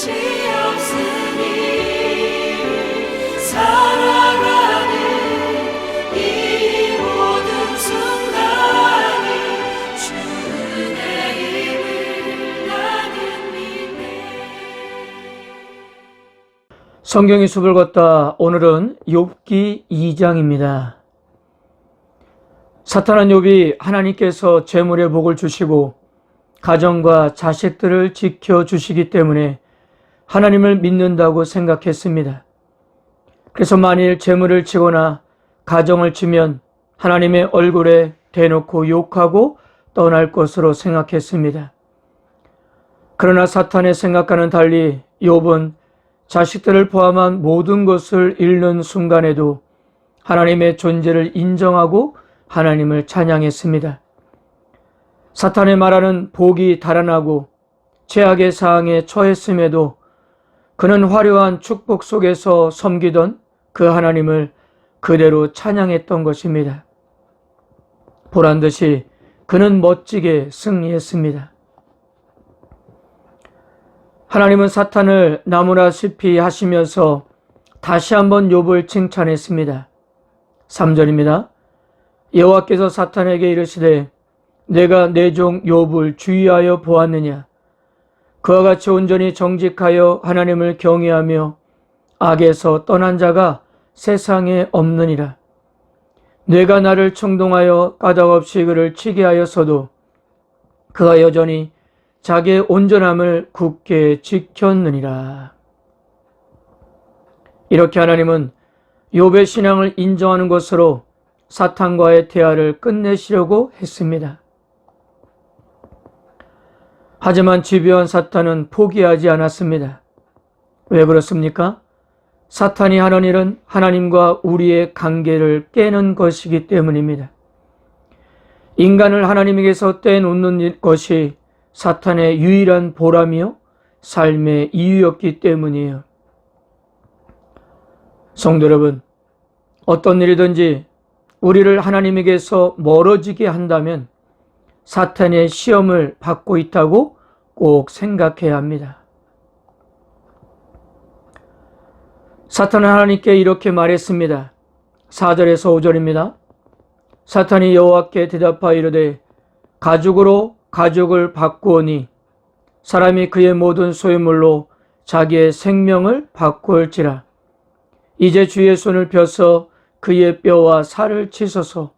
없으니 살아가는 이 모든 순간이 주 은혜임을 나는 믿네. 성경의 숲을 걷다. 오늘은 욥기 2장입니다. 사탄한 욥이 하나님께서 재물의 복을 주시고 가정과 자식들을 지켜주시기 때문에 하나님을 믿는다고 생각했습니다. 그래서 만일 재물을 치거나 가정을 치면 하나님의 얼굴에 대놓고 욕하고 떠날 것으로 생각했습니다. 그러나 사탄의 생각과는 달리 욥은 자식들을 포함한 모든 것을 잃는 순간에도 하나님의 존재를 인정하고 하나님을 찬양했습니다. 사탄의 말하는 복이 달아나고 최악의 상황에 처했음에도 그는 화려한 축복 속에서 섬기던 그 하나님을 그대로 찬양했던 것입니다. 보란듯이 그는 멋지게 승리했습니다. 하나님은 사탄을 나무라시피 하시면서 다시 한번 욥을 칭찬했습니다. 3절입니다. 여호와께서 사탄에게 이르시되 내가 내 종 욥을 주의하여 보았느냐. 그와 같이 온전히 정직하여 하나님을 경외하며 악에서 떠난 자가 세상에 없느니라. 내가 나를 충동하여 까닭없이 그를 치게 하였어도 그가 여전히 자기의 온전함을 굳게 지켰느니라. 이렇게 하나님은 욥의 신앙을 인정하는 것으로 사탄과의 대화를 끝내시려고 했습니다. 하지만 집요한 사탄은 포기하지 않았습니다. 왜 그렇습니까? 사탄이 하는 일은 하나님과 우리의 관계를 깨는 것이기 때문입니다. 인간을 하나님에게서 떼놓는 것이 사탄의 유일한 보람이요 삶의 이유였기 때문이에요. 성도 여러분, 어떤 일이든지 우리를 하나님에게서 멀어지게 한다면 사탄의 시험을 받고 있다고 꼭 생각해야 합니다. 사탄은 하나님께 이렇게 말했습니다. 4절에서 5절입니다. 사탄이 여호와께 대답하여 이르되 가죽으로 가죽을 바꾸오니 사람이 그의 모든 소유물로 자기의 생명을 바꾸올지라. 이제 주의 손을 펴서 그의 뼈와 살을 치소서.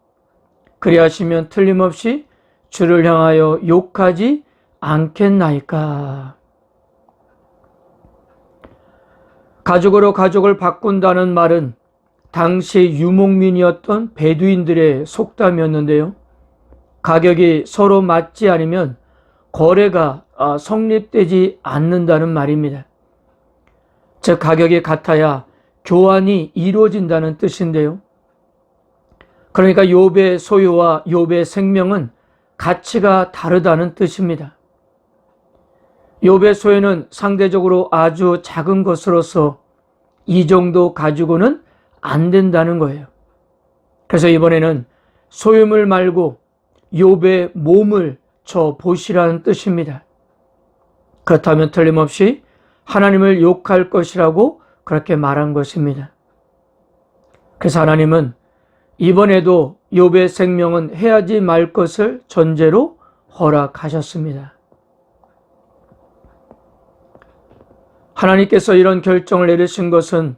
그리하시면 틀림없이 주를 향하여 욕하지 않겠나이까. 가죽으로 가죽을 바꾼다는 말은 당시 유목민이었던 베두인들의 속담이었는데요. 가격이 서로 맞지 않으면 거래가 성립되지 않는다는 말입니다. 즉 가격이 같아야 교환이 이루어진다는 뜻인데요. 그러니까 욥의 소유와 욥의 생명은 가치가 다르다는 뜻입니다. 욥의 소유는 상대적으로 아주 작은 것으로서 이 정도 가지고는 안 된다는 거예요. 그래서 이번에는 소유물 말고 욥의 몸을 쳐 보시라는 뜻입니다. 그렇다면 틀림없이 하나님을 욕할 것이라고 그렇게 말한 것입니다. 그래서 하나님은 이번에도 욥의 생명은 해야지 말 것을 전제로 허락하셨습니다. 하나님께서 이런 결정을 내리신 것은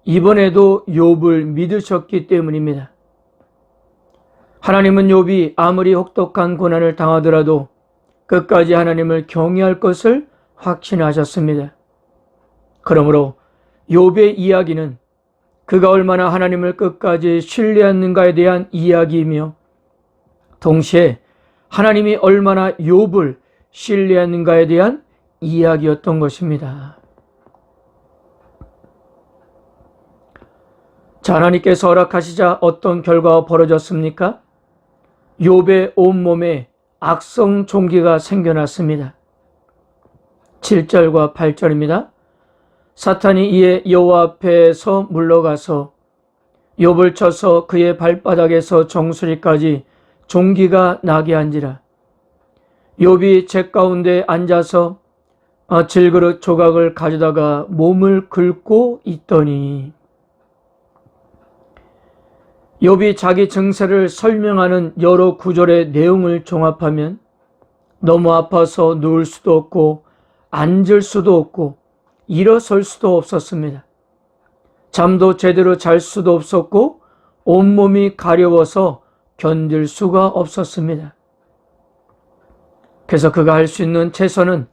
이번에도 욥을 믿으셨기 때문입니다. 하나님은 욥이 아무리 혹독한 고난을 당하더라도 끝까지 하나님을 경외할 것을 확신하셨습니다. 그러므로 욥의 이야기는 그가 얼마나 하나님을 끝까지 신뢰했는가에 대한 이야기이며 동시에 하나님이 얼마나 욥을 신뢰했는가에 대한 이야기였던 것입니다. 자, 하나님께서 허락하시자 어떤 결과가 벌어졌습니까? 욥의 온몸에 악성 종기가 생겨났습니다. 7절과 8절입니다. 사탄이 이에 여호와 앞에서 물러가서 욥을 쳐서 그의 발바닥에서 정수리까지 종기가 나게 한지라. 욥이 제 가운데 앉아서 질그릇 조각을 가져다가 몸을 긁고 있더니. 욥이 자기 증세를 설명하는 여러 구절의 내용을 종합하면 너무 아파서 누울 수도 없고 앉을 수도 없고 일어설 수도 없었습니다. 잠도 제대로 잘 수도 없었고 온몸이 가려워서 견딜 수가 없었습니다. 그래서 그가 할 수 있는 최선은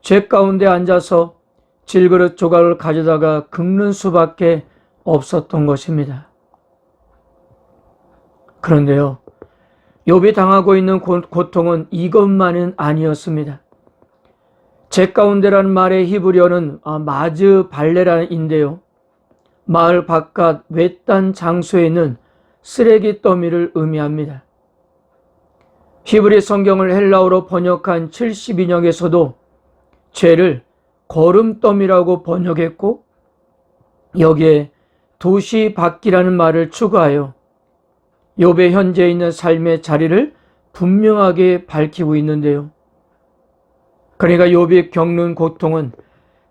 죄 가운데 앉아서 질그릇 조각을 가져다가 긁는 수밖에 없었던 것입니다. 그런데요, 욥이 당하고 있는 고통은 이것만은 아니었습니다. 죄 가운데라는 말의 히브리어는 마즈 발레라인데요, 마을 바깥 외딴 장소에 있는 쓰레기 더미를 의미합니다. 히브리 성경을 헬라어로 번역한 72년에서도 죄를 거름더미라고 번역했고, 여기에 도시 밖이라는 말을 추가하여 욥의 현재 있는 삶의 자리를 분명하게 밝히고 있는데요. 그러니까 욥이 겪는 고통은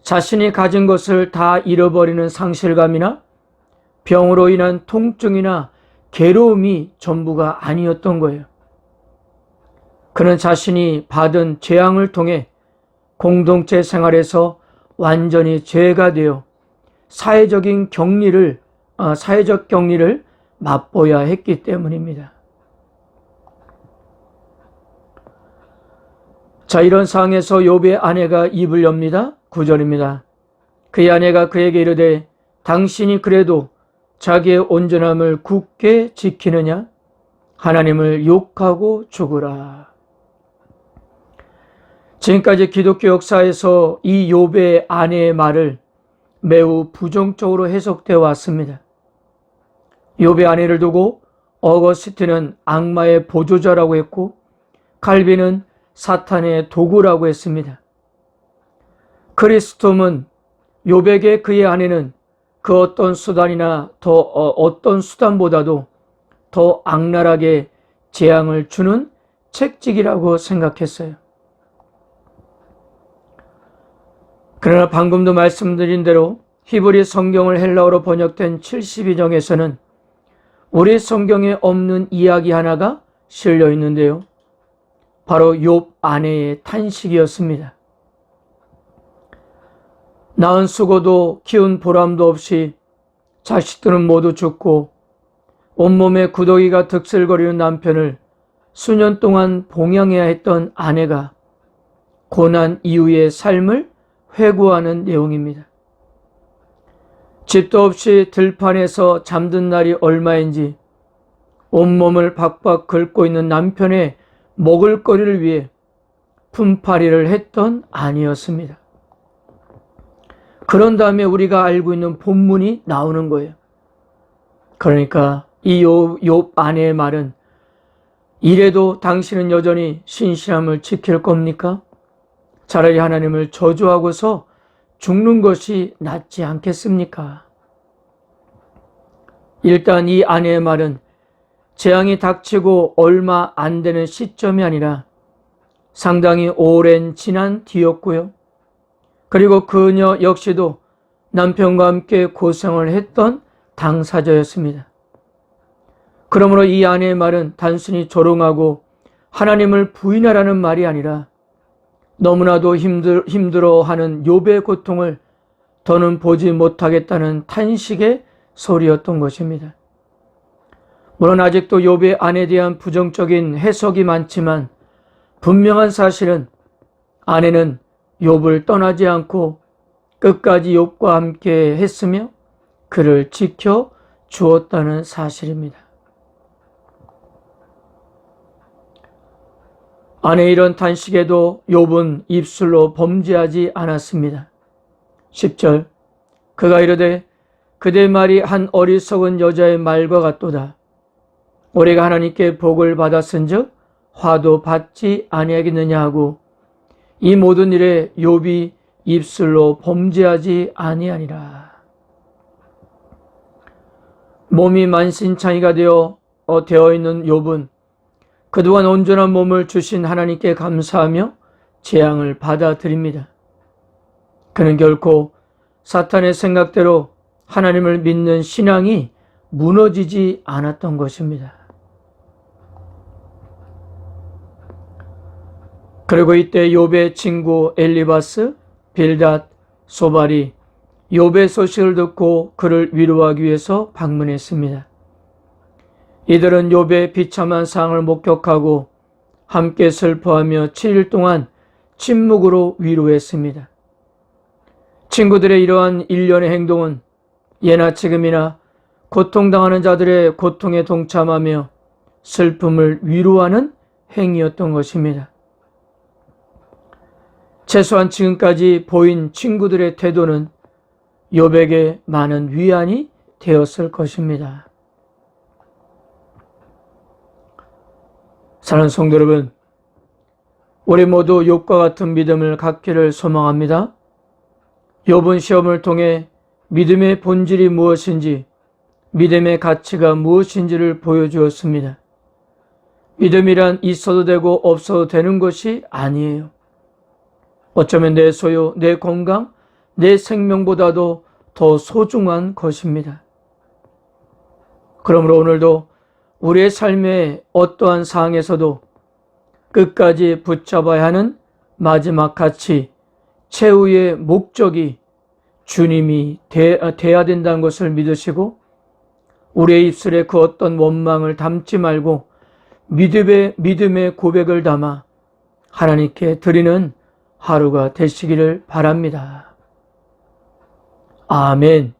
자신이 가진 것을 다 잃어버리는 상실감이나 병으로 인한 통증이나 괴로움이 전부가 아니었던 거예요. 그는 자신이 받은 재앙을 통해 공동체 생활에서 완전히 죄가 되어 사회적 격리를 맛보아야 했기 때문입니다. 자, 이런 상황에서 욥의 아내가 입을 엽니다. 9절입니다. 그의 아내가 그에게 이르되 당신이 그래도 자기의 온전함을 굳게 지키느냐? 하나님을 욕하고 죽으라. 지금까지 기독교 역사에서 이 욥의 아내의 말을 매우 부정적으로 해석되어 왔습니다. 욥의 아내를 두고 어거스틴은 악마의 보조자라고 했고, 칼빈은 사탄의 도구라고 했습니다. 크리스톰은 욥에게 그의 아내는 그 어떤 수단보다도 더 악랄하게 재앙을 주는 책찍이라고 생각했어요. 그러나 방금도 말씀드린 대로 히브리 성경을 헬라어로 번역된 72정에서는 우리 성경에 없는 이야기 하나가 실려 있는데요, 바로 욥 아내의 탄식이었습니다. 낳은 수고도 키운 보람도 없이 자식들은 모두 죽고 온몸에 구더기가 득슬거리는 남편을 수년 동안 봉양해야 했던 아내가 고난 이후의 삶을 회고하는 내용입니다. 집도 없이 들판에서 잠든 날이 얼마인지 온몸을 박박 긁고 있는 남편의 먹을거리를 위해 품팔이를 했던 아내였습니다. 그런 다음에 우리가 알고 있는 본문이 나오는 거예요. 그러니까 이 욥 아내의 말은 이래도 당신은 여전히 신실함을 지킬 겁니까? 차라리 하나님을 저주하고서 죽는 것이 낫지 않겠습니까? 일단 이 아내의 말은 재앙이 닥치고 얼마 안 되는 시점이 아니라 상당히 오랜 지난 뒤였고요. 그리고 그녀 역시도 남편과 함께 고생을 했던 당사자였습니다. 그러므로 이 아내의 말은 단순히 조롱하고 하나님을 부인하라는 말이 아니라 너무나도 힘들어하는 욥의 고통을 더는 보지 못하겠다는 탄식의 소리였던 것입니다. 물론 아직도 욥의 아내에 대한 부정적인 해석이 많지만 분명한 사실은 아내는 욥을 떠나지 않고 끝까지 욥과 함께 했으며 그를 지켜 주었다는 사실입니다. 아내의 이런 탄식에도 욥은 입술로 범죄하지 않았습니다. 10절, 그가 이르되 그대 말이 한 어리석은 여자의 말과 같도다. 우리가 하나님께 복을 받았은즉 화도 받지 아니하겠느냐 하고 이 모든 일에 욥이 입술로 범죄하지 아니하니라. 몸이 만신창이가 되어 있는 욥은 그동안 온전한 몸을 주신 하나님께 감사하며 재앙을 받아들입니다. 그는 결코 사탄의 생각대로 하나님을 믿는 신앙이 무너지지 않았던 것입니다. 그리고 이때 욥의 친구 엘리바스, 빌닷, 소발이 욥의 소식을 듣고 그를 위로하기 위해서 방문했습니다. 이들은 욥의 비참한 상황을 목격하고 함께 슬퍼하며 7일 동안 침묵으로 위로했습니다. 친구들의 이러한 일련의 행동은 예나 지금이나 고통당하는 자들의 고통에 동참하며 슬픔을 위로하는 행위였던 것입니다. 최소한 지금까지 보인 친구들의 태도는 욥에게 많은 위안이 되었을 것입니다. 사랑하는 성도 여러분, 우리 모두 욥과 같은 믿음을 갖기를 소망합니다. 욥은 시험을 통해 믿음의 본질이 무엇인지, 믿음의 가치가 무엇인지를 보여주었습니다. 믿음이란 있어도 되고 없어도 되는 것이 아니에요. 어쩌면 내 소유, 내 건강, 내 생명보다도 더 소중한 것입니다. 그러므로 오늘도 우리의 삶의 어떠한 상황에서도 끝까지 붙잡아야 하는 마지막 가치, 최후의 목적이 주님이 돼야 된다는 것을 믿으시고 우리의 입술에 그 어떤 원망을 담지 말고 믿음의 고백을 담아 하나님께 드리는 하루가 되시기를 바랍니다. 아멘.